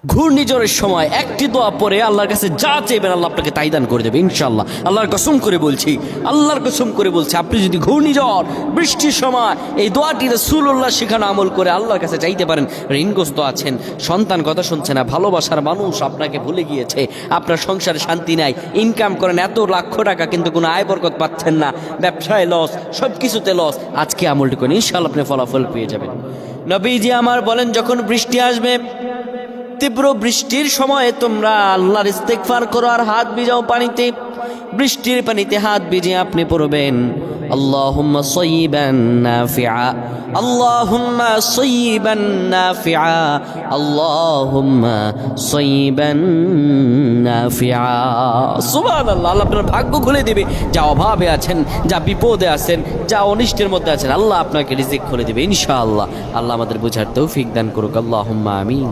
ঘূর্ণিঝড়ের সময় একটি দোয়া পরে আল্লাহর কাছে যা চাইবেন আল্লাহ আপনাকে তাই দান করে দেবে ইনশাআল্লাহ। আল্লাহর কসম করে বলছি, আল্লাহর কসম করে বলছি, আপনি যদি ঘূর্ণিঝড় বৃষ্টির সময় এই দোয়াটি রাসূলুল্লাহ শেখানো আমল করে আল্লাহর কাছে চাইতে পারেন, ঋণগ্রস্ত আছেন, সন্তান কথা শুনছে না, ভালোবাসার মানুষ আপনাকে ভুলে গিয়েছে, আপনার সংসারে শান্তি নাই, ইনকাম করেন এত লক্ষ টাকা কিন্তু কোনো আয় বরকত পাচ্ছেন না, ব্যবসায় লস, সব কিছুতে লস, আজকে আমলটি করেন ইনশাআল্লাহ আপনি ফলাফল পেয়ে যাবেন। নবীজি আমার বলেন, যখন বৃষ্টি আসবে, তীব্র বৃষ্টির সময়ে তোমরা আল্লাহর ইস্তেগফার করো আর হাত ভিজাও পানিতে। বৃষ্টির পানিতে হাত ভিজিয়ে আপনি পড়বেন আল্লাহুম্মা সাইয়্যিবান নাফিআ, আল্লাহুম্মা সাইয়্যিবান নাফিআ, আল্লাহুম্মা সাইয়্যিবান নাফিআ। সুবহানাল্লাহ। আল্লাহ আপনার ভাগ্য খুলে দিবে, যা অভাবে আছেন, যা বিপদে আছেন, যা অনিষ্টের মধ্যে আছেন, আল্লাহ আপনাকে রিজিক খুলে দিবে ইনশাআল্লাহ। আল্লাহ আমাদের বুঝার তৌফিক দান করুক, আল্লাহুম্মা আমিন।